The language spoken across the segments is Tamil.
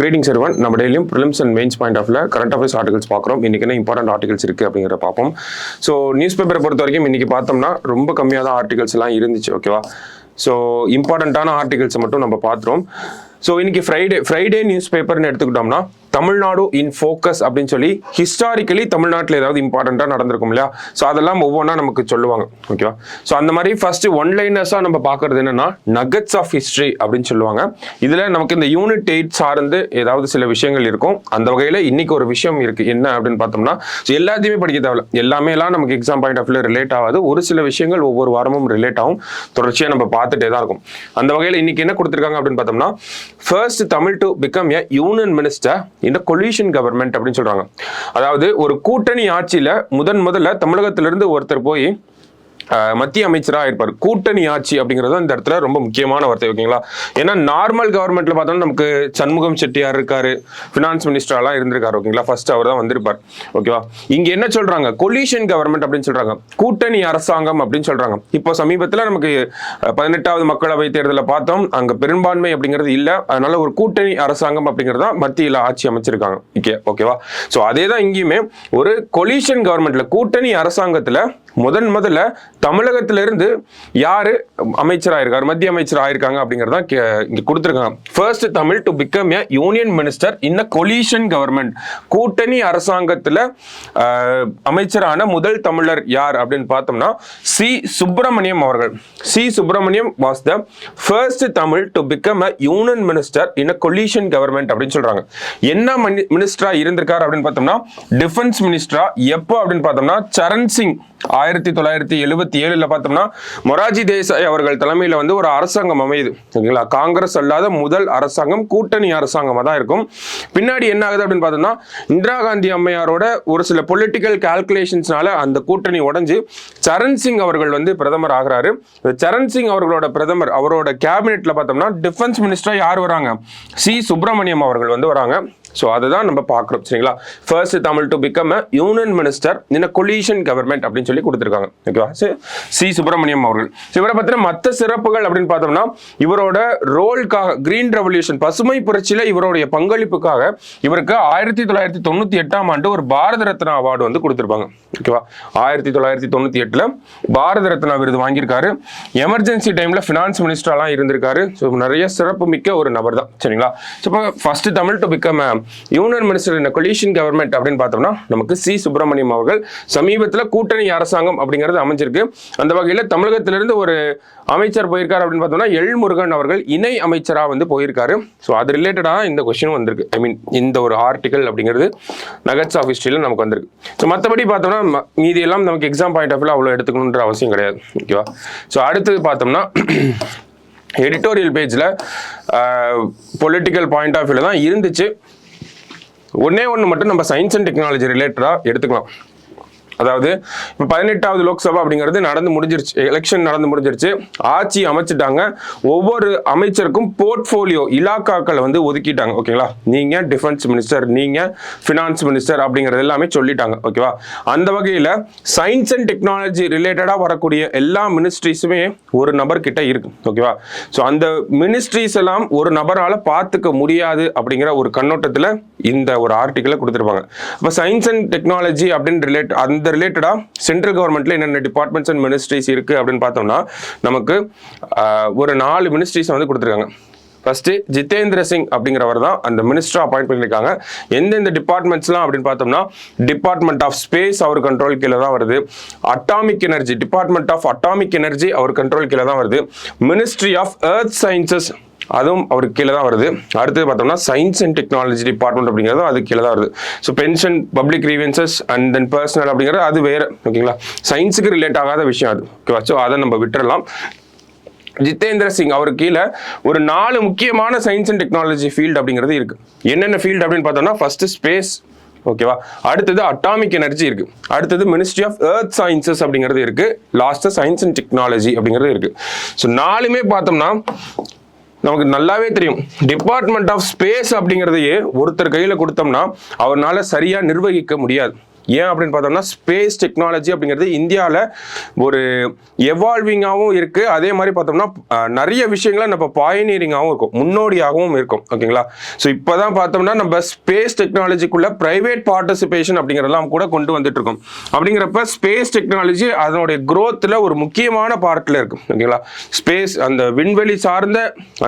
Greetings everyone. நம்ம டெய்லியும் ப்ரிலிம்ஸ் அண்ட் மெயின்ஸ் பாயிண்ட் ஆஃப்ல கரண்ட் அஃபேர்ஸ் ஆர்டிகல்ஸ் பார்க்குறோம். இன்னைக்கு என்ன இம்பார்ட்டன்ட் ஆர்டிகல்ஸ் இருக்கு அப்படிங்கிறத பார்ப்போம். ஸோ நியூஸ் பேப்பரை பொறுத்த வரைக்கும் இன்னைக்கு பார்த்தோம்னா ரொம்ப கம்மியாக தான் ஆர்டிகல்ஸ் எல்லாம் இருந்துச்சு. ஓகேவா? ஸோ இம்பார்ட்டண்ட்டான ஆர்டிகல்ஸை மட்டும் நம்ம பார்த்துறோம். ஸோ இன்னைக்கு ஃப்ரைடே நியூஸ் பேப்பர்னு எடுத்துக்கிட்டோம்னா தமிழ்நாடு இன் ஃபோக்கஸ் அப்படின்னு சொல்லி ஹிஸ்டாரிக்கலி தமிழ்நாட்டில் ஏதாவது இம்பார்ட்டண்ட்டாக நடந்திருக்கும் இல்லையா? ஸோ அதெல்லாம் ஒவ்வொன்றா நமக்கு சொல்லுவாங்க. ஓகேவா? ஸோ அந்த மாதிரி ஃபர்ஸ்ட் ஒன்லைனர்ஸாக நம்ம பார்க்கறது என்னன்னா நகட்ஸ் ஆஃப் ஹிஸ்ட்ரி அப்படின்னு சொல்லுவாங்க. இதில் நமக்கு இந்த யூனிட் 8 சார்ந்து ஏதாவது சில விஷயங்கள் இருக்கும். அந்த வகையில் இன்னைக்கு ஒரு விஷயம் இருக்கு. என்ன அப்படின்னு பார்த்தோம்னா எல்லாத்தையுமே படிக்க தேவையில்ல. எல்லாமே எல்லாம் நமக்கு exam point of view relate ஆகாது. ஒரு சில விஷயங்கள் ஒவ்வொரு வாரமும் ரிலேட் ஆகும். தொடர்ச்சியாக நம்ம பார்த்துட்டே தான் இருக்கும். அந்த வகையில் இன்னைக்கு என்ன கொடுத்துருக்காங்க அப்படின்னு பார்த்தோம்னா first Tamil to become a union minister இந்த கொலிஷன் கவர்மெண்ட் அப்படின்னு சொல்றாங்க. அதாவது ஒரு கூட்டணி ஆட்சியில முதல்ல தமிழகத்திலிருந்து ஒருத்தர் போய் மத்திய அமைச்சராக இருப்பார். கூட்டணி ஆட்சி அப்படிங்கிறது இந்த இடத்துல ரொம்ப முக்கியமான வார்த்தை. ஓகேங்களா? ஏன்னா நார்மல் கவர்மெண்ட்ல பார்த்தோம்னா நமக்கு சண்முகம் செட்டியார் இருக்காரு, பினான்ஸ் மினிஸ்டர்லாம் இருந்திருக்காரு. ஓகேங்களா? ஃபர்ஸ்ட் அவர் தான் வந்திருப்பார். ஓகேவா? இங்க என்ன சொல்றாங்க? கொலிஷன் கவர்மெண்ட் அப்படின்னு சொல்றாங்க, கூட்டணி அரசாங்கம் அப்படின்னு சொல்றாங்க. இப்போ சமீபத்தில் நமக்கு 18வது மக்களவை தேர்தலில் பார்த்தோம், அங்க பெரும்பான்மை அப்படிங்கிறது இல்லை. அதனால ஒரு கூட்டணி அரசாங்கம் அப்படிங்கிறது தான் மத்தியில் ஆட்சி அமைச்சிருக்காங்க. ஓகேவா? ஸோ அதே தான் இங்கேயுமே ஒரு கொலிஷன் கவர்மெண்ட்ல கூட்டணி அரசாங்கத்துல முதல்ல தமிழகத்திலிருந்து யாரு அமைச்சராயிருக்காரு, மத்திய அமைச்சர் ஆயிருக்காங்க அப்படிங்கறத இங்க கொடுத்திருக்காங்க. First Tamil to become a union minister in collision government. கூட்டணி அரசாங்கத்துல அமைச்சரான முதல் தமிழர் யார் அப்படின்னு பார்த்தோம்னா சி சுப்பிரமணியம் அவர்கள். C Subramaniam was the first Tamil to become a union minister in collision government அப்படின்னு சொல்றாங்க. என்ன மினிஸ்டரா இருந்திருக்காரு அப்படின்னு பார்த்தோம்னா டிஃபென்ஸ் மினிஸ்டரா. எப்போ அப்படின்னு பார்த்தோம்னா சரண் சிங் 1977 பார்த்தோம்னா மொராஜி தேசாய் அவர்கள் தலைமையில் வந்து ஒரு அரசாங்கம் அமையுது. ஓகேங்களா? காங்கிரஸ் அல்லாத முதல் அரசாங்கம் கூட்டணி அரசாங்கமாக தான் இருக்கும். பின்னாடி என்ன ஆகுது அப்படின்னு பார்த்தோம்னா இந்திரா காந்தி அம்மையாரோட ஒரு சில பொலிட்டிக்கல் கால்குலேஷன்ஸ்னால அந்த கூட்டணி உடைஞ்சு சரண் சிங் அவர்கள் வந்து பிரதமர் ஆகிறாரு. சரண் சிங் அவர்களோட பிரதமர் அவரோட கேபினெட்ல பார்த்தோம்னா டிஃபென்ஸ் மினிஸ்டர் யார் வராங்க? சி சுப்பிரமணியம் அவர்கள் வந்து வராங்க. ஸோ அதுதான் நம்ம பார்க்குறோம். சரிங்களா? First Tamil to become a union minister in collision government அப்படின்னு சொல்லி கொடுத்துருக்காங்க. ஓகேவா? சி சுப்பிரமணியம் அவர்கள். இவரை பற்றின மற்ற சிறப்புகள் அப்படின்னு பார்த்தோம்னா இவரோட ரோலுக்காக கிரீன் ரெவல்யூஷன் பசுமை புரட்சியில இவருடைய பங்களிப்புக்காக இவருக்கு 1998ஆம் ஆண்டு ஒரு பாரத ரத்னா அவார்டு வந்து கொடுத்துருப்பாங்க. ஓகேவா? 1998ல பாரத ரத்னா விருது வாங்கியிருக்காரு. எமர்ஜென்சி டைம்ல பினான்ஸ் மினிஸ்டர்லாம் இருந்திருக்காரு. ஸோ நிறைய சிறப்பு மிக்க ஒரு நபர் தான். சரிங்களா? இப்போ first Tamil to become union minister in collision government அப்படின்னு பார்த்தோம்னா நமக்கு சி சுப்பிரமணியம் அவர்கள். சமீபத்தில் கூட்டணி அரசாங்கம் அப்படிங்கிறது அமைஞ்சிருக்கு. அந்த வகையில் தமிழகத்திலிருந்து ஒரு அமைச்சர் போயிருக்காரு அப்படின்னு பார்த்தோம்னா எல் முருகன் அவர்கள் இணை அமைச்சராக வந்து போயிருக்காரு. ஸோ அது ரிலேட்டடாக இந்த கொஸ்டின் வந்திருக்கு. ஐ மீன் இந்த ஒரு ஆர்டிகல் அப்படிங்கிறது நகட்ஸ் ஆஃப் ஹிஸ்ட்ரியில் நமக்கு வந்திருக்கு. ஸோ மற்றபடி பார்த்தோம்னா மீதி எல்லாம் நமக்கு எக்ஸாம் பாயிண்ட் ஆஃப் வியூ அவ்வளோ எடுத்துக்கணுன்ற அவசியம் கிடையாது. ஓகேவா? ஸோ அடுத்தது பார்த்தோம்னா எடிட்டோரியல் பேஜில் பொலிட்டிக்கல் பாயிண்ட் ஆஃப் வியூல தான் இருந்துச்சு. ஒன்று மட்டும் நம்ம சயின்ஸ் அண்ட் டெக்னாலஜி ரிலேட்டடாக எடுத்துக்கலாம். அதாவது இப்போ 18வது லோக்சபா அப்படிங்கிறது நடந்து முடிஞ்சிருச்சு. எலெக்ஷன் நடந்து முடிஞ்சிருச்சு. ஆட்சி அமைச்சிட்டாங்க. ஒவ்வொரு அமைச்சருக்கும் போர்ட்ஃபோலியோ இலாக்காக்களை வந்து ஒதுக்கிட்டாங்க. ஓகேங்களா? நீங்க டிஃபென்ஸ் மினிஸ்டர், நீங்க பினான்ஸ் மினிஸ்டர் அப்படிங்கிறது எல்லாமே சொல்லிட்டாங்க. ஓகேவா? அந்த வகையில் சயின்ஸ் அண்ட் டெக்னாலஜி ரிலேட்டடாக வரக்கூடிய எல்லா மினிஸ்ட்ரிஸுமே ஒரு நபர் கிட்ட இருக்கு. ஓகேவா? ஸோ அந்த மினிஸ்ட்ரிஸ் எல்லாம் ஒரு நபரால் பார்த்துக்க முடியாது அப்படிங்கிற ஒரு கண்ணோட்டத்தில் இந்த ஒரு ஆர்டிக்கலை கொடுத்துருப்பாங்க. இப்போ சயின்ஸ் அண்ட் டெக்னாலஜி அப்படின்னு அந்த ரிலேட்டடா சென்ட்ரல் கவர்மெண்ட்ல என்னென்ன டிபார்ட்மெண்ட்ஸ் அண்ட் மினிஸ்ட்ரிஸ் இருக்கு அப்படின்னு பார்த்தோம்னா நமக்கு ஒரு 4 மினிஸ்ட்ரிஸ் வந்து கொடுத்துருக்காங்க. ஃபர்ஸ்ட் ஜிதேந்திர சிங் அப்படிங்கிறவர் தான் அந்த மினிஸ்டர் அப்பாயிண்ட் பண்ணியிருக்காங்க. எந்தெந்த டிபார்ட்மெண்ட்ஸ்லாம் அப்படின்னு பார்த்தோம்னா டிபார்ட்மெண்ட் ஆஃப் ஸ்பேஸ் அவர் கண்ட்ரோல் கீழே தான் வருது. Atomic energy, department of atomic energy அவர் கண்ட்ரோல் கீழே தான் வருது. மினிஸ்ட்ரி ஆஃப் எர்த் சயின்சஸ் அதுவும் அவருக்கு கீழே தான் வருது. அடுத்தது பார்த்தோம்னா சயின்ஸ் அண்ட் டெக்னாலஜி டிபார்ட்மெண்ட் அப்படிங்கிறதும் அது கீழே தான் வருது. So pension, public grievances and then personal அப்படிங்கிறது அது வேறு. ஓகேங்களா? சயின்ஸுக்கு ரிலேட் ஆகாத விஷயம் அது. ஓகேவா? ஸோ அதை நம்ம விட்டுறலாம். ஜிதேந்திர சிங் அவருக்கு கீழே ஒரு 4 முக்கியமான சயின்ஸ் அண்ட் டெக்னாலஜி ஃபீல்டு அப்படிங்கிறது இருக்கு. என்னென்ன ஃபீல்டு அப்படின்னு பார்த்தோம்னா ஃபர்ஸ்ட் ஸ்பேஸ். ஓகேவா? அடுத்தது அட்டாமிக் எனர்ஜி இருக்கு. அடுத்தது மினிஸ்ட்ரி ஆஃப் எர்த் சயின்சஸ் அப்படிங்கிறது இருக்கு. லாஸ்ட் சயின்ஸ் அண்ட் டெக்னாலஜி அப்படிங்கிறது இருக்கு. ஸோ 4மே பார்த்தோம்னா நமக்கு நல்லாவே தெரியும். டிபார்ட்மெண்ட் ஆஃப் ஸ்பேஸ் அப்படிங்கிறதையே ஒருத்தர் கையில் கொடுத்தோம்னா அவரால் சரியாக நிர்வகிக்க முடியாது. ஏன் அப்படின்னு பார்த்தோம்னா ஸ்பேஸ் டெக்னாலஜி அப்படிங்கிறது இந்தியாவில் ஒரு எவால்விங்காகவும் இருக்குது. அதே மாதிரி பார்த்தோம்னா நிறைய விஷயங்களை நம்ம பாயனியரிங்காகவும் இருக்கும், முன்னோடியாகவும் இருக்கும். ஓகேங்களா? ஸோ இப்போ தான் பார்த்தோம்னா நம்ம ஸ்பேஸ் டெக்னாலஜிக்குள்ள ப்ரைவேட் பார்ட்டிசிபேஷன் அப்படிங்கிறதெல்லாம் கூட கொண்டு வந்துட்டு இருக்கோம். அப்படிங்கிறப்ப ஸ்பேஸ் டெக்னாலஜி அதனுடைய growthல ஒரு முக்கியமான பார்ட்டில் இருக்கும். ஓகேங்களா? ஸ்பேஸ் அந்த விண்வெளி சார்ந்த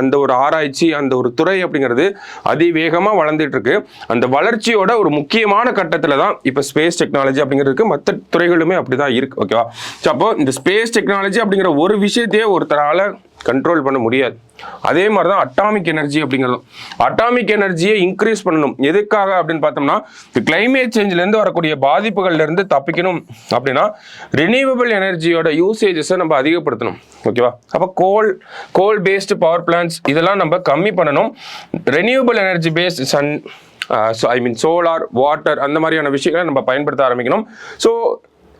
அந்த ஒரு ஆராய்ச்சி, அந்த ஒரு துறை அப்படிங்கிறது அதிவேகமாக வளர்ந்துட்டு இருக்கு. அந்த வளர்ச்சியோட ஒரு முக்கியமான கட்டத்தில் தான் இப்போ ஸ்பேஸ் டெக்னாலஜி அப்படிங்கிறதுக்கு மற்ற துறைகளுமே அப்படிதான் இருக்கு. ஓகேவா? ஸோ அப்போ இந்த ஸ்பேஸ் டெக்னாலஜி அப்படிங்கிற ஒரு விஷயத்தையே ஒருத்தரால கண்ட்ரோல் பண்ண முடியாது. அதே மாதிரி தான் அட்டாமிக் எனர்ஜி அப்படிங்கிறதும். அட்டாமிக் எனர்ஜியை இன்க்ரீஸ் பண்ணணும். எதுக்காக அப்படின்னு பார்த்தோம்னா கிளைமேட் சேஞ்சிலேருந்து வரக்கூடிய பாதிப்புகள்லேருந்து தப்பிக்கணும் அப்படின்னா ரினியூவபிள் எனர்ஜியோட யூசேஜஸை நம்ம அதிகப்படுத்தணும். ஓகேவா? அப்போ கோல் பேஸ்டு பவர் பிளான்ஸ் இதெல்லாம் நம்ம கம்மி பண்ணணும். Renewable energy based solar, water அந்த மாதிரியான விஷயங்களை நம்ம பயன்படுத்த ஆரம்பிக்கணும். ஸோ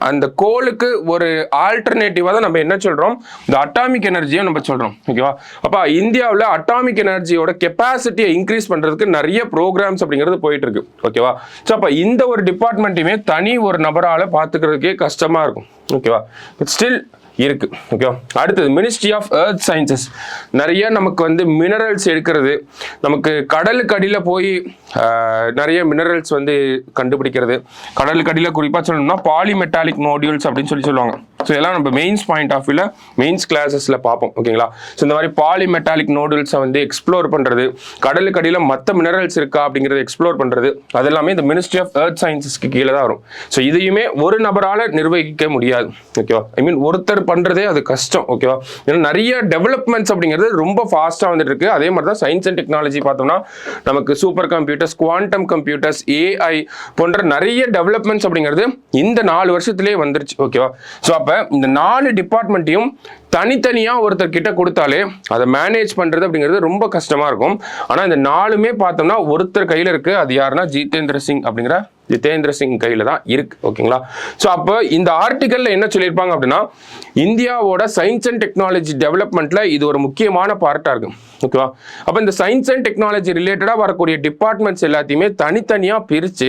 அந்த கோலுக்கு ஒரு ஆல்டர்னேட்டிவாக தான் நம்ம என்ன சொல்கிறோம், இந்த அட்டாமிக் எனர்ஜியை நம்ம சொல்கிறோம். ஓகேவா? அப்போ இந்தியாவில் அட்டாமிக் எனர்ஜியோட கெப்பாசிட்டியை இன்க்ரீஸ் பண்ணுறதுக்கு நிறைய ப்ரோக்ராம்ஸ் அப்படிங்கிறது போயிட்டு இருக்கு. ஓகேவா? ஸோ அப்போ இந்த ஒரு டிபார்ட்மெண்ட்டையுமே தனி ஒரு நபரால் பார்த்துக்கிறதுக்கே கஷ்டமாக இருக்கும். ஓகேவா? பட் ஸ்டில் இருக்கு. ஓகே, அடுத்தது மினிஸ்ட்ரி ஆஃப் எர்த் சயின்சஸ். நிறைய நமக்கு வந்து மினரல்ஸ் எடுக்கிறது, நமக்கு கடலுக்கு அடியில் போய் நிறைய மினரல்ஸ் வந்து கண்டுபிடிக்கிறது. கடலுக்கு அடியில் குறிப்பாக சொல்லணும்னா பாலிமெட்டாலிக் நோடியூல்ஸ் அப்படின்னு சொல்லுவாங்க. ஸோ இதெல்லாம் நம்ம மெயின்ஸ் பாயிண்ட் ஆஃப் வியூவில் மெயின்ஸ் கிளாஸஸில் பார்ப்போம். ஓகேங்களா? ஸோ இந்த மாதிரி பாலிமெட்டாலிக் நோடியூல்ஸை வந்து எக்ஸ்ப்ளோர் பண்ணுறது, கடலுக்கு அடியில் மற்ற மினரல்ஸ் இருக்கா அப்படிங்கிறத எக்ஸ்ப்ளோர் பண்ணுறது, அது எல்லாமே இந்த மினிஸ்ட்ரி ஆஃப் எர்த் சயின்சஸ்க்கு கீழே தான் வரும். ஸோ இதையுமே ஒரு நபரால் நிர்வகிக்க முடியாது. ஓகேவா? ஐ மீன் ஒருத்தர் பண்றதே அது கஷ்டம். ஓகேவா? ஏன்னா நிறைய டெவலப்மெண்ட்ஸ் அப்படிங்கிறது ரொம்ப ஃபாஸ்டா வந்துட்டு இருக்கு. அதே மாதிரி தான் சயின்ஸ் அண்ட் டெக்னாலஜி பார்த்தோம்னா நமக்கு super computers, quantum computers, AI போன்ற நிறைய டெவலப்மெண்ட்ஸ் அப்படிங்கிறது இந்த 4 வருஷத்திலே வந்துருச்சு. ஓகேவா? ஸோ அப்ப இந்த 4 டிபார்ட்மெண்ட்டையும் தனித்தனியா ஒருத்தர் கிட்ட கொடுத்தாலே அதை மேனேஜ் பண்றது அப்படிங்கிறது ரொம்ப கஷ்டமா இருக்கும். ஆனா இந்த 4மே பார்த்தோம்னா ஒருத்தர் கையில இருக்கு. அது யாருன்னா ஜிதேந்திர சிங் கையில தான் இருக்கு. ஓகேங்களா? ஸோ அப்போ இந்த ஆர்டிகல்ல என்ன சொல்லியிருப்பாங்க அப்படின்னா இந்தியாவோட சயின்ஸ் அண்ட் டெக்னாலஜி டெவலப்மெண்ட்ல இது ஒரு முக்கியமான பார்ட்டா இருக்கு. ஓகேவா? அப்போ இந்த சயின்ஸ் அண்ட் டெக்னாலஜி ரிலேட்டடா வரக்கூடிய டிபார்ட்மெண்ட்ஸ் எல்லாத்தையுமே தனித்தனியா பிரிச்சு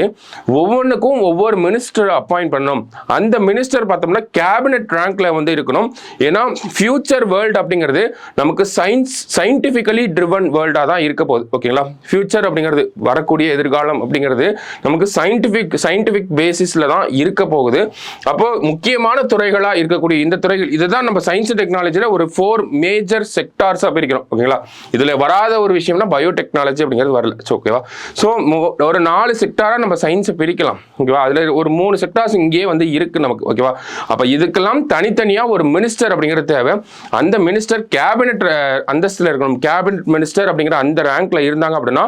ஒவ்வொன்றுக்கும் ஒவ்வொரு மினிஸ்டர் அப்பாயிண்ட் பண்ணணும். அந்த மினிஸ்டர் பார்த்தோம்னா கேபினெட் ரேங்க்ல வந்து இருக்கணும். ஏன்னா ஃபியூச்சர் வேர்ல்டு அப்படிங்கிறது நமக்கு சயின்டிஃபிக்கலி ட்ரிவன் வேர்ல்டா தான் இருக்க போகுது. ஓகேங்களா? ஃபியூச்சர் அப்படிங்கிறது வரக்கூடிய எதிர்காலம் அப்படிங்கிறது நமக்கு சயின்டிஃபிக் பேசிஸ்ல தான் இருக்க போகுது. அப்போ முக்கியமான துறைகளா இருக்கக்கூடிய இந்த துறைகள் இதுதான் நம்ம சயின்ஸ் அண்ட் டெக்னாலஜியில ஒரு 4 மேஜர் செக்டார்ஸா பிரிக்கிறோம். ஓகேங்களா? இதுல வராத ஒரு விஷயம்னா பயோடெக்னாலஜி அப்படிங்கிறது வரல. ஓகேவா? ஸோ ஒரு 4 செக்டாரா நம்ம சயின்ஸை பிரிக்கலாம். ஓகேவா? அதுல ஒரு 3 செக்டார்ஸ் இங்கேயே வந்து இருக்கு நமக்கு. ஓகேவா? அப்ப இதுக்கெல்லாம் தனித்தனியா ஒரு மினிஸ்டர் அப்படிங்கிறது தேவை. அந்த மினிஸ்டர் கேபினெட் அந்தஸ்துல இருக்கணும். கேபினெட் மினிஸ்டர் அப்படிங்கிற அந்த ரேங்க்ல இருந்தாங்க அப்படின்னா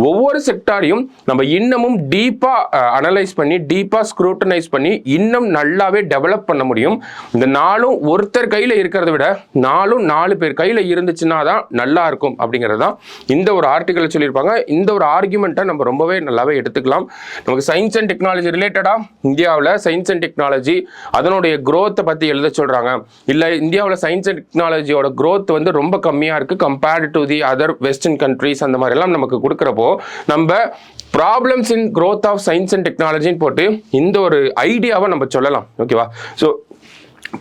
ஒவ்வொரு செக்டாரையும் நம்ம இன்னமும் டீப்பா அனலைஸ் பண்ணி டீப்பா ஸ்க்ரூட்டனைஸ் பண்ணி இன்னும் நல்லாவே டெவலப் பண்ண முடியும். இந்த 4ம் ஒருத்தர் கையில இருக்கிறத விட 4 பேர் கையில இருந்துச்சுன்னா தான் நல்லா இருக்கும் அப்படிங்கிறது தான் இந்த ஒரு ஆர்டிகல் சொல்லியிருப்பாங்க. இந்த ஒரு ஆர்குமெண்ட்டை நம்ம ரொம்பவே நல்லாவே எடுத்துக்கலாம். நமக்கு சயின்ஸ் அண்ட் டெக்னாலஜி ரிலேட்டடா இந்தியாவில் சயின்ஸ் அண்ட் டெக்னாலஜி அதனுடைய growth பத்தி எழுத சொல்றாங்க. இல்ல இந்தியாவில் சயின்ஸ் அண்ட் டெக்னாலஜியோட growth வந்து ரொம்ப கம்மியா இருக்கு compared to the other western countries அந்த மாதிரி எல்லாம் நமக்கு கொடுக்குறப்போ நம்ம problems in growth of science and டெக்னாலஜின்னு போட்டு இந்த ஒரு ஐடியாவை நம்ம சொல்லலாம். ஓகேவா? ஸோ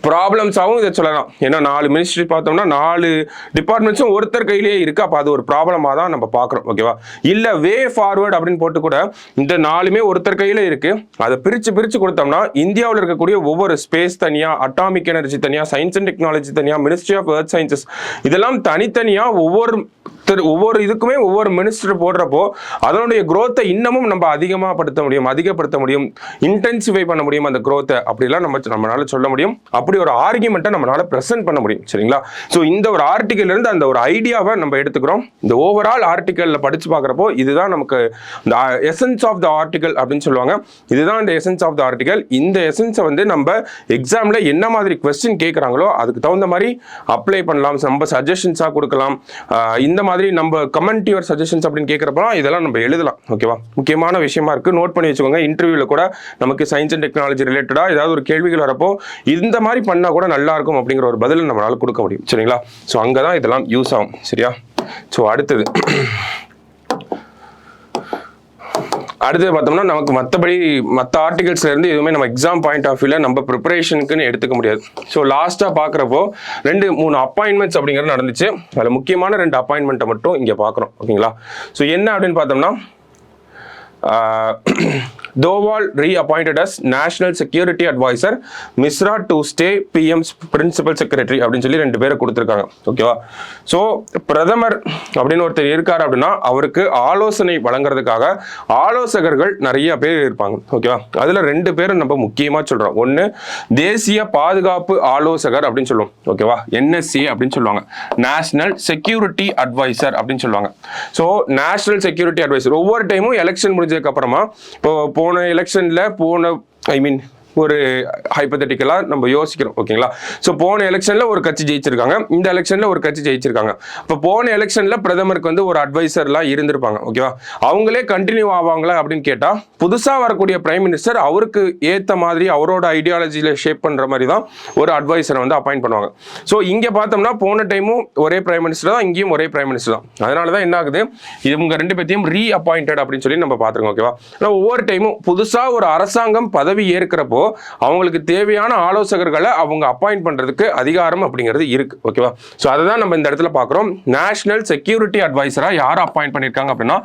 ப்ராப்ளம்ஸாகவும் இதை சொல்லலாம். ஏன்னா 4 மினிஸ்ட்ரி பார்த்தோம்னா 4 டிபார்ட்மெண்ட்ஸும் ஒருத்தர் கையிலேயே இருக்கு. அப்போ அது ஒரு ப்ராப்ளமாக தான் நம்ம பார்க்குறோம். ஓகேவா? இல்லை வே ஃபார்வர்ட் அப்படின்னு போட்டு கூட இந்த 4மே ஒருத்தர் கையில் இருக்கு. அதை பிரித்து கொடுத்தோம்னா இந்தியாவில் இருக்கக்கூடிய ஒவ்வொரு ஸ்பேஸ் தனியாக, அட்டாமிக் எனர்ஜி தனியாக, சயின்ஸ் அண்ட் டெக்னாலஜி தனியாக, மினிஸ்ட்ரி ஆஃப் எர்த் சயின்சஸ் இதெல்லாம் தனித்தனியாக ஒவ்வொரு இதுக்குமே ஒவ்வொரு மினிஸ்டர் போடுறப்போ அதனுடைய growth இன்னமும் நம்ம அதிகப்படுத்த முடியும், இன்டென்சிஃபை பண்ண முடியும் அந்த growth-ஐ. அப்படிலாம் நம்மளால சொல்ல முடியும். அப்படி ஒரு ஆர்குமெண்ட்டை நம்மளால பிரசன்ட் பண்ண முடியும். சரிங்களா? ஸோ இந்த ஒரு ஆர்டிகல் இருந்து அந்த ஒரு ஐடியாவை நம்ம எடுத்துக்கிறோம். இந்த ஓவரால் ஆர்டிகல்ல படிச்சு பார்க்குறப்போ இதுதான் நமக்கு இந்த எசன்ஸ் ஆஃப் த ஆர்டிகல் அப்படின்னு சொல்லுவாங்க. இதுதான் இந்த எசன்ஸ் ஆஃப் த ஆர்டிகல். இந்த எசன்ஸை வந்து நம்ம எக்ஸாம்ல என்ன மாதிரி கொஸ்டின் கேட்குறாங்களோ அதுக்கு தகுந்த மாதிரி அப்ளை பண்ணலாம், நம்ம சஜஷன்ஸாக கொடுக்கலாம். இந்த மாதிரி நம்ம கமெண்ட் யுவர் சஜஷன்ஸ் அப்படின்னு கேட்குறப்போ இதெல்லாம் நம்ம எழுதலாம். ஓகேவா? முக்கியமான விஷயமா இருக்கு, நோட் பண்ணி வச்சுக்கோங்க. இன்டர்வியூல கூட நமக்கு சயின்ஸ் அண்ட் டெக்னாலஜி ரிலேட்டடா ஏதாவது ஒரு கேள்விகள் வரப்போ இந்த மாதிரி பண்ணா கூட நல்லா இருக்கும் அப்படிங்கிற ஒரு பதில் நம்மளால கொடுக்க முடியும். சரிங்களா? ஸோ அங்கதான் இதெல்லாம் யூஸ் ஆகும். சரியா? ஸோ அடுத்து பார்த்தோம்னா நமக்கு மற்ற ஆர்டிகல்ஸ்ல இருந்து எதுவுமே நம்ம எக்ஸாம் பாயிண்ட் ஆஃப் வியூல நம்ம ப்ரிப்பரேஷனுக்குன்னு எடுத்துக்க முடியாது. ஸோ லாஸ்ட்டாக பார்க்குறப்போ 2-3 அப்பாயின்மெண்ட்ஸ் அப்படிங்கிறது நடந்துச்சு. அதில் முக்கியமான 2 அப்பாயின்மெண்ட்டை மட்டும் இங்கே பார்க்குறோம். ஓகேங்களா? ஸோ என்ன அப்படின்னு பார்த்தோம்னா Doval reappointed as National Security Advisor, Misra to stay PM's Principal Secretary அப்படின்னு சொல்லி 2 பேரை கொடுத்துருக்காங்க. ஓகேவா? ஸோ பிரதமர் அப்படின்னு ஒருத்தர் இருக்காரு அப்படின்னா அவருக்கு ஆலோசனை வழங்குறதுக்காக ஆலோசகர்கள் நிறைய பேர் இருப்பாங்க. ஓகேவா? அதில் 2 பேரும் நம்ம முக்கியமாக சொல்கிறோம். ஒன்று தேசிய பாதுகாப்பு ஆலோசகர் அப்படின்னு சொல்லுவோம். ஓகேவா? NSA அப்படின்னு சொல்லுவாங்க. நேஷனல் செக்யூரிட்டி அட்வைசர் அப்படின்னு சொல்லுவாங்க. ஸோ நேஷனல் செக்யூரிட்டி அட்வைசர் ஒவ்வொரு டைமும் எலெக்ஷன் முடிஞ்சதுக்கு அப்புறமா இப்போ போன எலெக்ஷன்ல ஒரு ஹைப்போதெட்டிக்கலா நம்ம யோசிக்கிறோம். ஓகேங்களா? ஸோ போன எலெக்ஷன்ல ஒரு கட்சி ஜெயிச்சிருக்காங்க, இந்த எலெக்ஷன்ல ஒரு கட்சி ஜெயிச்சிருக்காங்க. இப்போ போன எலெக்ஷன்ல பிரதமருக்கு ஒரு அட்வைசர்லாம் இருந்திருப்பாங்க. ஓகேவா? அவங்களே கண்டினியூ ஆவாங்களா அப்படின்னு கேட்டா புதுசா வரக்கூடிய பிரைம் மினிஸ்டர் அவருக்கு ஏத்த மாதிரி அவரோட ஐடியாலஜியில ஷேப் பண்ற மாதிரி தான் ஒரு அட்வைசரை அப்பாயிண்ட் பண்ணுவாங்க. ஸோ இங்க பார்த்தோம்னா போன டைமும் ஒரே பிரைம் மினிஸ்டர் தான், இங்கேயும் ஒரே பிரைம் மினிஸ்டர் தான். அதனால தான் என்ன ஆகுது, இவங்க 2 பேத்தையும் ரீஅப்பாயிண்டட் அப்படின்னு சொல்லி நம்ம பார்த்துருக்கோம். ஓகேவா? ஒவ்வொரு டைமும் புதுசா ஒரு அரசாங்கம் பதவி ஏற்கிறப்போ அவங்களுக்கு தேவையான ஆலோசகர்களை அவங்க அப்பாயிண்ட் பண்றதுக்கு அதிகாரம் அப்படிங்கிறது இருக்கு. ஓகேவா? ஸோ அதை தான் நம்ம இந்த இடத்துல பார்க்குறோம். நேஷனல் செக்யூரிட்டி அட்வைசரா யாரை அப்பாயிண்ட் பண்ணியிருக்காங்க அப்படின்னா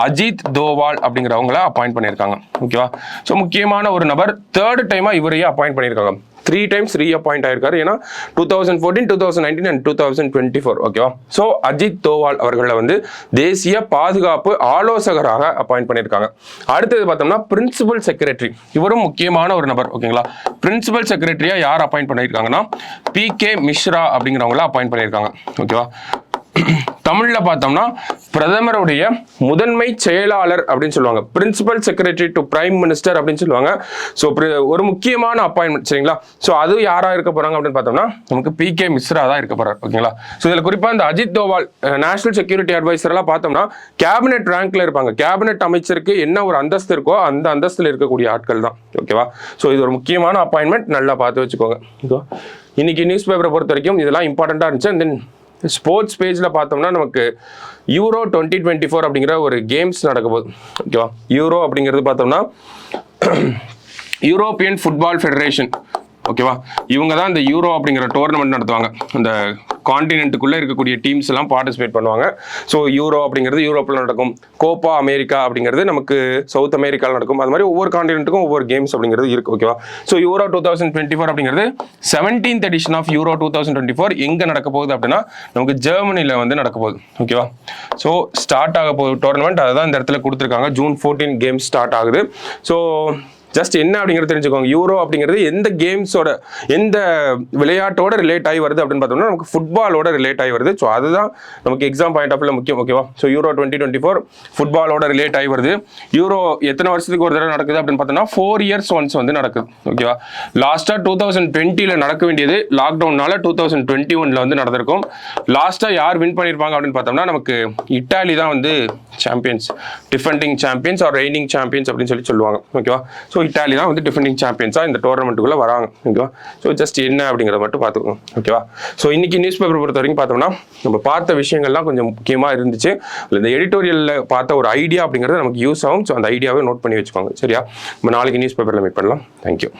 அஜித் தோவால் அப்படிங்கிறவங்கள அப்பாயிண்ட் பண்ணியிருக்காங்க. ஓகேவா? ஸோ முக்கியமான ஒரு நபர் 3rd டைமா இவரையே அப்பாயிண்ட் பண்ணியிருக்காங்க. 3 times ரீஅப்பாயிண்ட் ஆயிருக்காரு. ஏன்னா 2014, 2019 and 2024. ஓகேவா? ஸோ அஜித் தோவால் அவர்களை தேசிய பாதுகாப்பு ஆலோசகராக அப்பாயிண்ட் பண்ணியிருக்காங்க. அடுத்தது பார்த்தோம்னா பிரின்சிபல் செக்ரட்டரி, இவரும் முக்கியமான ஒரு நபர். ஓகேங்களா? பிரின்சிபல் செக்ரட்டரியா யார் அப்பாயிண்ட் பண்ணியிருக்காங்கன்னா PK மிஸ்ரா அப்படிங்கிறவங்கள அப்பாயிண்ட் பண்ணியிருக்காங்க. ஓகேவா? தமிழ்ல பார்த்தோம்னா பிரதமருடைய முதன்மை செயலாளர் அப்படின்னு சொல்லுவாங்க. Principal secretary to prime minister அப்படின்னு சொல்லுவாங்க. ஸோ ஒரு முக்கியமான அப்பாயின்மெண்ட். சரிங்களா? ஸோ அது யாரா இருக்க போறாங்க அப்படின்னு பார்த்தோம்னா நமக்கு PK மிஸ்ரா தான் இருக்க போறாரு. ஓகேங்களா? ஸோ இதுல குறிப்பா இந்த Ajit Doval national security advisor எல்லாம் பார்த்தோம்னா கேபினெட் ரேங்க்ல இருப்பாங்க. கேபினெட் அமைச்சருக்கு என்ன ஒரு அந்தஸ்து இருக்கோ அந்த அந்தஸ்துல இருக்கக்கூடிய ஆட்கள் தான். ஓகேவா? ஸோ இது ஒரு முக்கியமான அப்பாயின்மெண்ட், நல்லா பார்த்து வச்சுக்கோங்க. இன்னைக்கு நியூஸ் பேப்பரை பொறுத்த வரைக்கும் இதெல்லாம் இம்பார்ட்டண்டா இருந்துச்சு. தென் ஸ்போர்ட்ஸ் பேஜ்ல பார்த்தோம்னா நமக்கு யூரோ 2024 அப்படிங்கிற ஒரு கேம்ஸ் நடக்க போகுது. ஓகேவா? யூரோ அப்படிங்கிறது பார்த்தோம்னா யூரோப்பியன் ஃபுட்பால் ஃபெடரேஷன். ஓகேவா? இவங்க தான் இந்த யூரோ அப்படிங்கிற டோர்னமெண்ட் நடத்துவாங்க. இந்த காண்டினென்ட்டுக்குள்ளே இருக்கக்கூடிய டீம்ஸ் எல்லாம் பார்ட்டிசிபேட் பண்ணுவாங்க. ஸோ யூரோ அப்படிங்கிறது யூரோப்பில் நடக்கும். கோப்பா அமெரிக்கா அப்படிங்கிறது நமக்கு சவுத் அமெரிக்காவில் நடக்கும். அது மாதிரி ஒவ்வொரு காண்டினென்ட்டுக்கும் ஒவ்வொரு கேம்ஸ் அப்படிங்கிறது இருக்கு. ஓகேவா? ஸோ யூரோ 2024 அப்படிங்கிறது 17th edition ஆஃப் யூரோ 2024 எங்கே நடக்க போகுது அப்படின்னா நமக்கு ஜெர்மனியில் நடக்க போகுது. ஓகேவா? ஸோ ஸ்டார்ட் ஆக போகுது டோர்னமெண்ட். அதை தான் இந்த இடத்துல கொடுத்துருக்காங்க. June 14 கேம்ஸ் ஸ்டார்ட் ஆகுது. ஸோ ஜஸ்ட் என்ன அப்படிங்கிறது தெரிஞ்சுக்கோங்க. யூரோ அப்படிங்கிறது எந்த கேம்ஸோட எந்த விளையாட்டோட ரிலேட் ஆகி வருது அப்படின்னு பார்த்தோம்னா நமக்கு ஃபுட்பாலோட ரிலேட் ஆகி வருது. ஸோ அதுதான் நமக்கு எக்ஸாம் பாயிண்ட் ஆஃப் வியூல முக்கியம். ஓகேவா? ஸோ யூரோ 2024 ஃபுட்பாலோட ரிலேட் ஆகி வருது. யூரோ எத்தனை வருஷத்துக்கு ஒரு தடவை நடக்குது அப்படின்னு பார்த்தோம்னா 4 years ஒன்ஸ் நடக்குது. ஓகேவா? லாஸ்டா 2020 நடக்க வேண்டியது லாக்டவுன்னால 2021 நடந்திருக்கும். லாஸ்டா யார் வின் பண்ணியிருப்பாங்க அப்படின்னு பார்த்தோம்னா நமக்கு இட்டாலி தான் champions, defending champions or reigning champions அப்படின்னு சொல்லுவாங்க. ஓகேவா? ஸோ இட்டாலி தான் டிஃபெண்டிங் சாம்பியன்ஸாக இந்த டோர்னமெண்ட்டுக்குள்ளே வராங்க. ஓகேவா? ஸோ ஜஸ்ட் என்ன அப்படிங்கிறத மட்டும் பார்த்துக்கோங்க. ஓகேவா? ஸோ இன்னைக்கு நியூஸ் பேப்பர் பொறுத்த வரைக்கும் பார்த்தோம்னா நம்ம பார்த்த விஷயங்கள்லாம் கொஞ்சம் முக்கியமாக இருந்துச்சு. இந்த எடிட்டோரியலில் பார்த்த ஒரு ஐடியா அப்படிங்கிறது நமக்கு யூஸ் ஆகும். ஸோ அந்த ஐடியாவை நோட் பண்ணி வச்சுக்கோங்க. சரியா? நம்ம நாளைக்கு நியூஸ் பேப்பரில் மீட் பண்ணலாம். தேங்க்யூ.